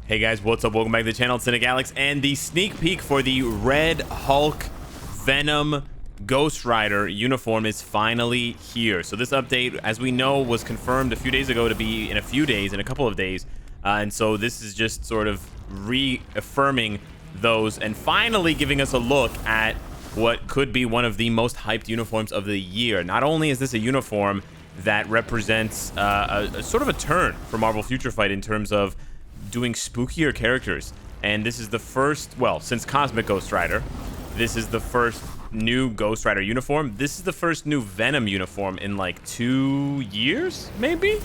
Hey guys, what's up? Welcome back to the channel. It's Cynic Alex, and the sneak peek for the Red Hulk Venom Ghost Rider uniform is finally here. So this update, as we know, was confirmed a few days ago to be in a couple of days. And so this is just sort of reaffirming those and finally giving us a look at what could be one of the most hyped uniforms of the year. Not only is this a uniform that represents a sort of a turn for Marvel Future Fight in terms of doing spookier characters, and this is the first, well, since Cosmic Ghost Rider, this is the first new Ghost Rider uniform. This is the first new Venom uniform in like 2 years, maybe?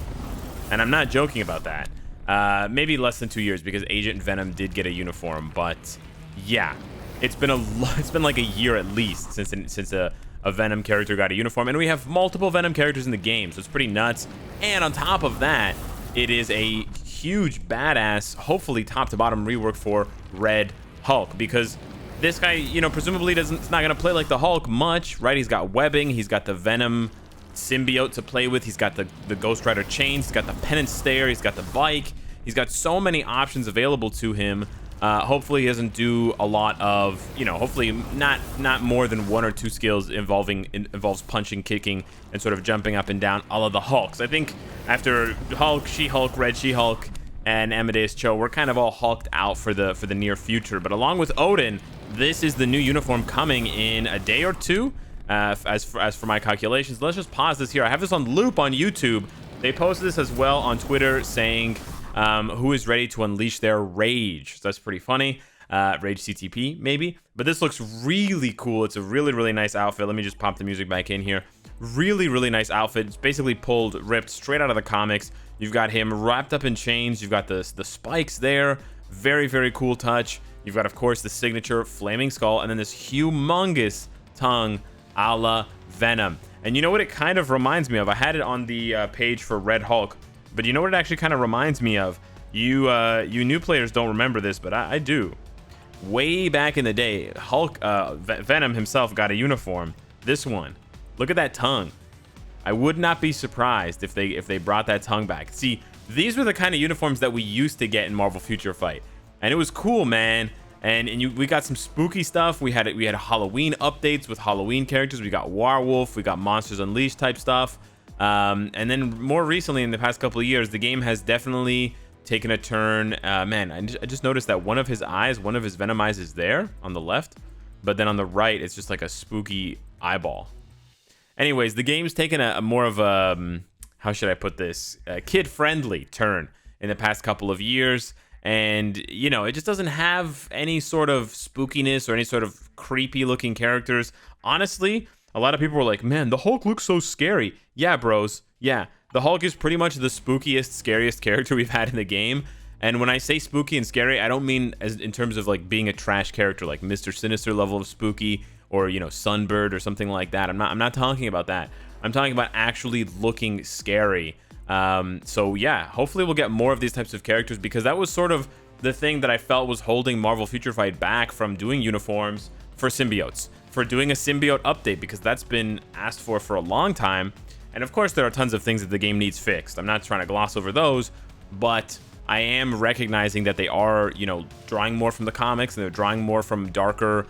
And I'm not joking about that. Maybe less than 2 years, because Agent Venom did get a uniform, but yeah, it's been like a year at least since a Venom character got a uniform, and we have multiple Venom characters in the game, so it's pretty nuts. And on top of that, it is a huge badass, hopefully top to bottom rework for Red Hulk, because this guy, you know, presumably it's not gonna play like the Hulk much, right? He's got webbing, he's got the Venom symbiote to play with, he's got the Ghost Rider chains, he's got the penance stare, he's got the bike, he's got so many options available to him. Hopefully he doesn't do a lot of, you know, hopefully not more than 1 or 2 skills involves punching, kicking, and sort of jumping up and down, all of the Hulks. I think after Hulk, She-Hulk, Red She-Hulk, and Amadeus Cho, we're kind of all hulked out for the near future. But along with Odin, this is the new uniform coming in a day or two, as for my calculations. Let's just pause this here. I have this on loop on YouTube. They posted this as well on Twitter, saying who is ready to unleash their rage. So that's pretty funny. Rage CTP maybe, but this looks really cool. It's a really nice outfit. Let me just pop the music back in here. Really nice outfit. It's basically ripped straight out of the comics. You've got him wrapped up in chains. You've got the spikes there. Very cool touch. You've got, of course, the signature flaming skull, and then this humongous tongue a la Venom. And you know what it kind of reminds me of? I had it on the page for Red Hulk, but you know what it actually kind of reminds me of? You new players don't remember this, but I do. Way back in the day, Hulk, Venom himself got a uniform. This one. Look at that tongue. I would not be surprised if they brought that tongue back. See, these were the kind of uniforms that we used to get in Marvel Future Fight, and it was cool, man. And we got some spooky stuff. We had Halloween updates with Halloween characters. We got Werewolf. We got Monsters Unleashed type stuff. And then more recently, in the past couple of years, the game has definitely taken a turn. Man, I just noticed that one of his Venom eyes is there on the left, but then on the right, it's just like a spooky eyeball. Anyways, the game's taken a more of a, how should I put this, a kid-friendly turn in the past couple of years. And, you know, it just doesn't have any sort of spookiness or any sort of creepy-looking characters. Honestly, a lot of people were like, man, the Hulk looks so scary. Yeah, bros. Yeah, the Hulk is pretty much the spookiest, scariest character we've had in the game. And when I say spooky and scary, I don't mean as in terms of like being a trash character, like Mr. Sinister level of spooky, or, you know, Sunbird or something like that. I'm not talking about that. I'm talking about actually looking scary. So yeah, hopefully we'll get more of these types of characters, because that was sort of the thing that I felt was holding Marvel Future Fight back from doing uniforms for symbiotes, for doing a symbiote update, because that's been asked for a long time. And of course there are tons of things that the game needs fixed. I'm not trying to gloss over those, but I am recognizing that they are, you know, drawing more from the comics, and they're drawing more from darker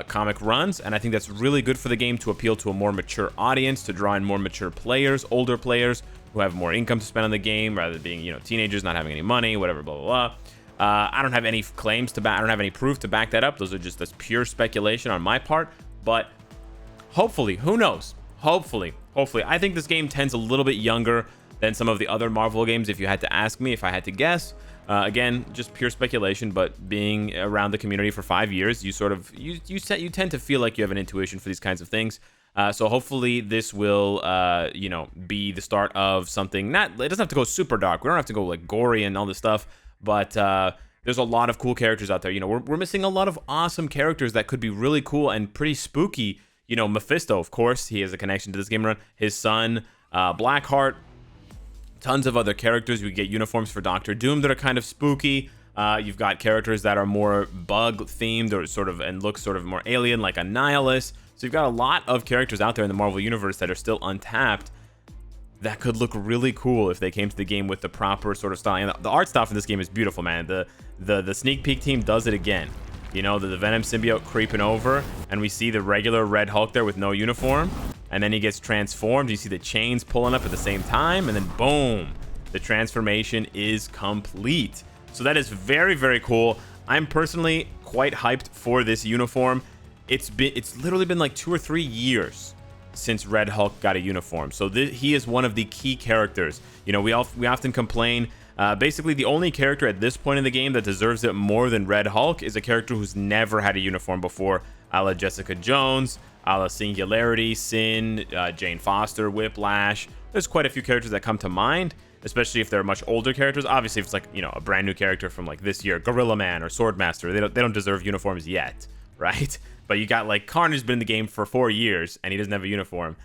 comic runs, and I think that's really good for the game to appeal to a more mature audience, to draw in more mature players, older players who have more income to spend on the game, rather than being, you know, teenagers not having any money, whatever, blah blah blah. I don't have any claims to back. I don't have any proof to back that up. That's pure speculation on my part. But hopefully, who knows? Hopefully, I think this game tends a little bit younger than some of the other Marvel games. If you had to ask me, if I had to guess. Again, just pure speculation, but being around the community for 5 years, you tend to feel like you have an intuition for these kinds of things. So hopefully this will, you know, be the start of something. It doesn't have to go super dark. We don't have to go like gory and all this stuff, but there's a lot of cool characters out there. You know, we're missing a lot of awesome characters that could be really cool and pretty spooky. You know, Mephisto, of course, he has a connection to this game run. His son, Blackheart. Tons of other characters. We get uniforms for Doctor Doom that are kind of spooky. You've got characters that are more bug themed, or sort of, and look sort of more alien, like Annihilus. So you've got a lot of characters out there in the Marvel universe that are still untapped. that could look really cool if they came to the game with the proper sort of style. And the art style for this game is beautiful, man. The sneak peek team does it again. You know, the Venom symbiote creeping over, and we see the regular Red Hulk there with no uniform, and then he gets transformed. You see the chains pulling up at the same time, and then boom, the transformation is complete. So that is very, very cool. I'm personally quite hyped for this uniform. It's literally been like 2 or 3 years since Red Hulk got a uniform, so he is one of the key characters. You know, we often complain. Basically, the only character at this point in the game that deserves it more than Red Hulk is a character who's never had a uniform before, a la Jessica Jones, a la Singularity, Sin, Jane Foster, Whiplash. There's quite a few characters that come to mind, especially if they're much older characters. Obviously, if it's like, you know, a brand new character from like this year, Gorilla Man or Swordmaster, they don't deserve uniforms yet, right? But you got like Carnage's been in the game for 4 years and he doesn't have a uniform.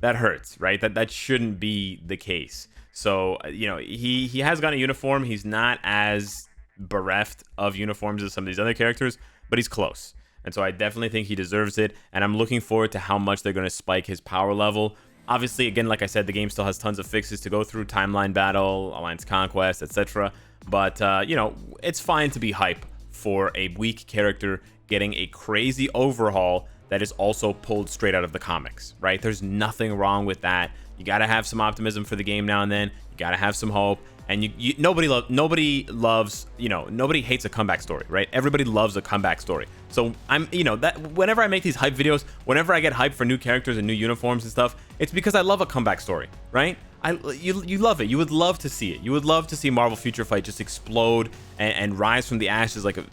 That hurts, right? That shouldn't be the case. So, you know, he has gotten a uniform. He's not as bereft of uniforms as some of these other characters, but he's close. And so I definitely think he deserves it. And I'm looking forward to how much they're going to spike his power level. Obviously, again, like I said, the game still has tons of fixes to go through, timeline battle, alliance conquest, etc. But, you know, it's fine to be hype for a weak character getting a crazy overhaul that is also pulled straight out of the comics, right? There's nothing wrong with that. You got to have some optimism for the game now and then. You got to have some hope. And nobody loves, you know, nobody hates a comeback story, right? Everybody loves a comeback story. So you know, that whenever I make these hype videos, whenever I get hyped for new characters and new uniforms and stuff, it's because I love a comeback story, right? You love it. You would love to see it. You would love to see Marvel Future Fight just explode and rise from the ashes like a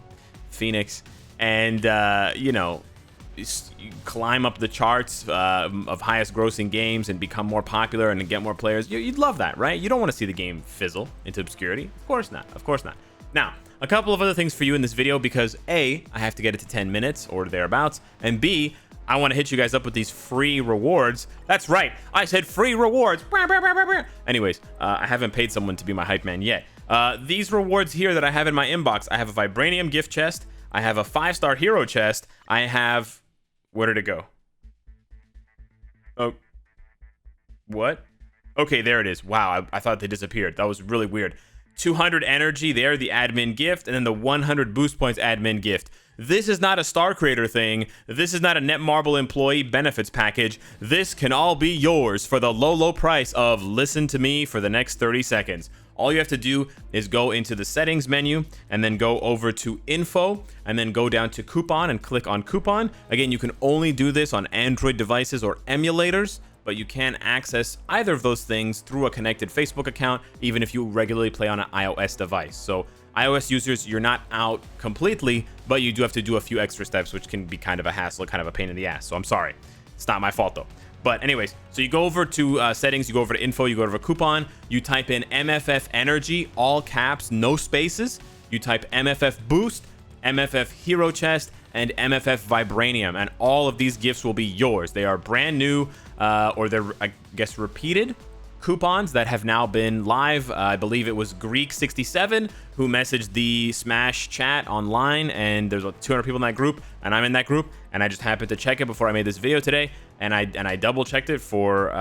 phoenix, and you know, climb up the charts of highest grossing games and become more popular and get more players. You'd love that, right? You don't want to see the game fizzle into obscurity. Of course not. Of course not. Now, a couple of other things for you in this video, because A, I have to get it to 10 minutes or thereabouts, and B, I want to hit you guys up with these free rewards. That's right, I said free rewards. Anyways, I haven't paid someone to be my hype man yet. These rewards here that I have in my inbox, I have a Vibranium gift chest, I have a 5-star hero chest, I have... Where did it go? Oh, what? Okay, there it is. Wow, I thought they disappeared. That was really weird. 200 energy there, the admin gift, and then the 100 boost points admin gift. This is not a Star Creator thing. This is not a Netmarble employee benefits package. This can all be yours for the low, low price of listen to me for the next 30 seconds. All you have to do is go into the settings menu and then go over to info and then go down to coupon and click on coupon. Again, you can only do this on Android devices or emulators, but you can access either of those things through a connected Facebook account, even if you regularly play on an iOS device. So iOS users, you're not out completely, but you do have to do a few extra steps, which can be kind of a hassle, kind of a pain in the ass. So I'm sorry. It's not my fault though. But anyways, so you go over to settings, you go over to info, you go over to coupon, you type in MFF Energy, all caps, no spaces. You type MFF Boost, MFF Hero Chest, and MFF Vibranium, and all of these gifts will be yours. They are brand new, or they're, I guess, repeated coupons that have now been live. I believe it was Greek67 who messaged the Smash chat online, and there's 200 people in that group, and I'm in that group, and I just happened to check it before I made this video today, and I double checked it for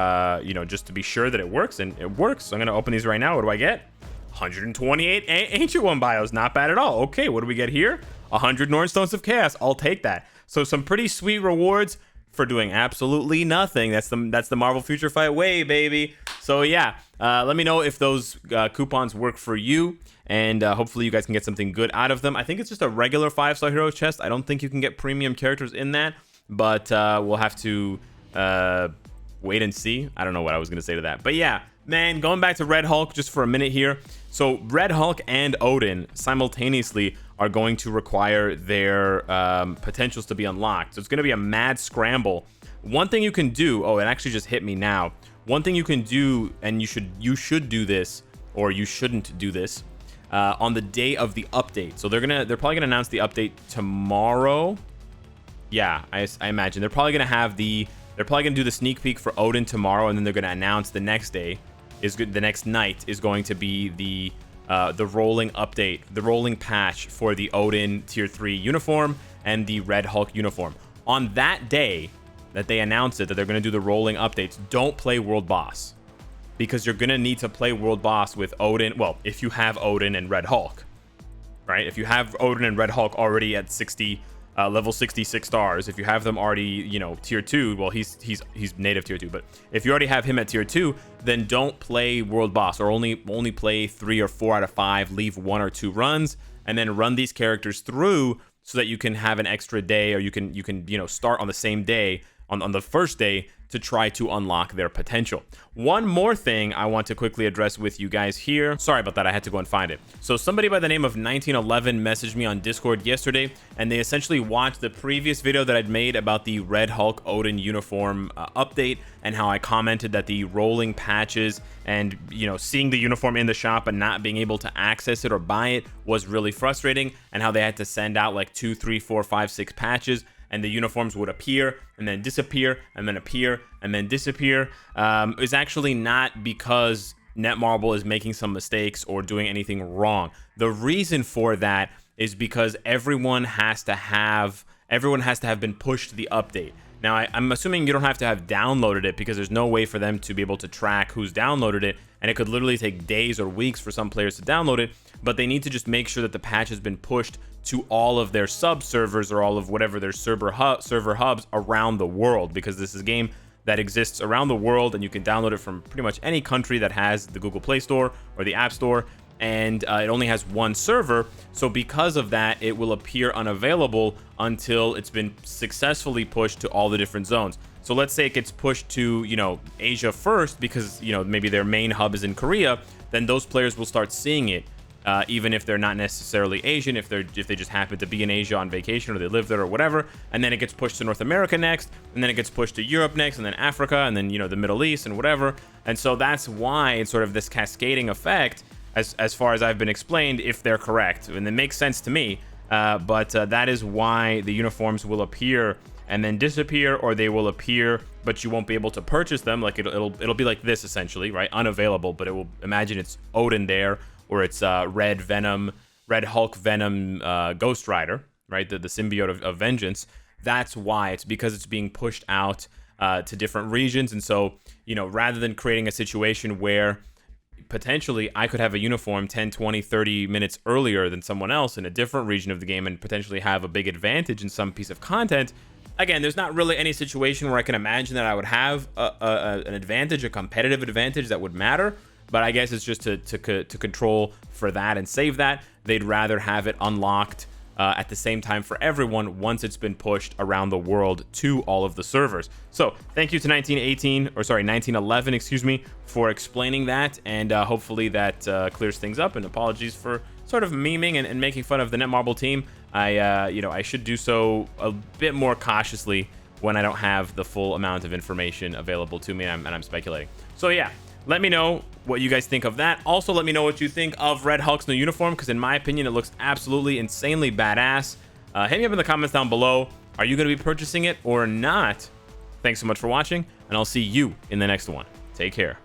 you know, just to be sure that it works, and it works. So I'm gonna open these right now. What do I get? 128 Ancient One bios, not bad at all. Okay, what do we get here? 100 Norn Stones of Chaos. I'll take that. So some pretty sweet rewards for doing absolutely nothing. That's the Marvel Future Fight way, baby. So yeah, let me know if those coupons work for you, and hopefully you guys can get something good out of them. I think it's just a regular 5-star hero chest. I don't think you can get premium characters in that, but we'll have to wait and see. I don't know what I was gonna say to that, but yeah, man, going back to Red Hulk just for a minute here. So Red Hulk and Odin simultaneously are going to require their potentials to be unlocked. So it's going to be a mad scramble. One thing you can do, oh, it actually just hit me now. One thing you can do, and you should do this, or you shouldn't do this, on the day of the update. So they're probably gonna announce the update tomorrow. Yeah, I imagine they're probably gonna do the sneak peek for Odin tomorrow, and then they're gonna announce the next day. The next night is going to be the rolling update, the rolling patch for the Odin Tier 3 uniform and the Red Hulk uniform. On that day that they announce it, that they're going to do the rolling updates, don't play World Boss. because you're gonna need to play World Boss with Odin. Well, if you have Odin and Red Hulk, right? If you have Odin and Red Hulk already at 60, level 66 stars, if you have them already, you know, tier 2, well, he's native tier 2, but if you already have him at tier 2, then don't play World Boss, or only play 3 or 4 out of 5, leave 1 or 2 runs, and then run these characters through so that you can have an extra day, or you can you know, start on the same day, on the first day, to try to unlock their potential. One more thing I want to quickly address with you guys here. Sorry about that, I had to go and find it. So somebody by the name of 1911 messaged me on Discord yesterday, and they essentially watched the previous video that I'd made about the Red Hulk Odin uniform update, and how I commented that the rolling patches and, you know, seeing the uniform in the shop and not being able to access it or buy it was really frustrating, and how they had to send out like 2, 3, 4, 5, 6 patches, and the uniforms would appear and then disappear and then appear and then disappear. Is actually not because Netmarble is making some mistakes or doing anything wrong. The reason for that is because everyone has to have been pushed the update. Now, I'm assuming you don't have to have downloaded it, because there's no way for them to be able to track who's downloaded it, and it could literally take days or weeks for some players to download it, but they need to just make sure that the patch has been pushed to all of their sub-servers, or all of whatever their server hubs around the world, because this is a game that exists around the world, and you can download it from pretty much any country that has the Google Play Store or the App Store, and it only has one server. So because of that, it will appear unavailable until it's been successfully pushed to all the different zones. So let's say it gets pushed to, you know, Asia first, because, you know, maybe their main hub is in Korea, then those players will start seeing it, even if they're not necessarily Asian, if they just happen to be in Asia on vacation, or they live there or whatever. And then it gets pushed to North America next, and then it gets pushed to Europe next, and then Africa, and then, you know, the Middle East and whatever. And so that's why it's sort of this cascading effect, as far as I've been explained, if they're correct. And it makes sense to me, but that is why the uniforms will appear and then disappear, or they will appear but you won't be able to purchase them. Like it'll be like this essentially, right? Unavailable, but it will, imagine it's Odin there, or it's Red Hulk Venom Ghost Rider, right? The symbiote of vengeance. That's why. It's because it's being pushed out to different regions. And so, you know, rather than creating a situation where potentially I could have a uniform 10, 20, 30 minutes earlier than someone else in a different region of the game, and potentially have a big advantage in some piece of content. Again, there's not really any situation where I can imagine that I would have an advantage, a competitive advantage that would matter. But I guess it's just to control for that and save that. They'd rather have it unlocked at the same time for everyone once it's been pushed around the world to all of the servers. So thank you to 1911, excuse me, for explaining that, and hopefully that clears things up. And apologies for sort of memeing and making fun of the Netmarble team. I should do so a bit more cautiously when I don't have the full amount of information available to me, and I'm speculating. So yeah, let me know what you guys think of that. Also, let me know what you think of Red Hulk's new uniform, because in my opinion, it looks absolutely insanely badass. Hit me up in the comments down below. Are you going to be purchasing it or not? Thanks so much for watching, and I'll see you in the next one. Take care.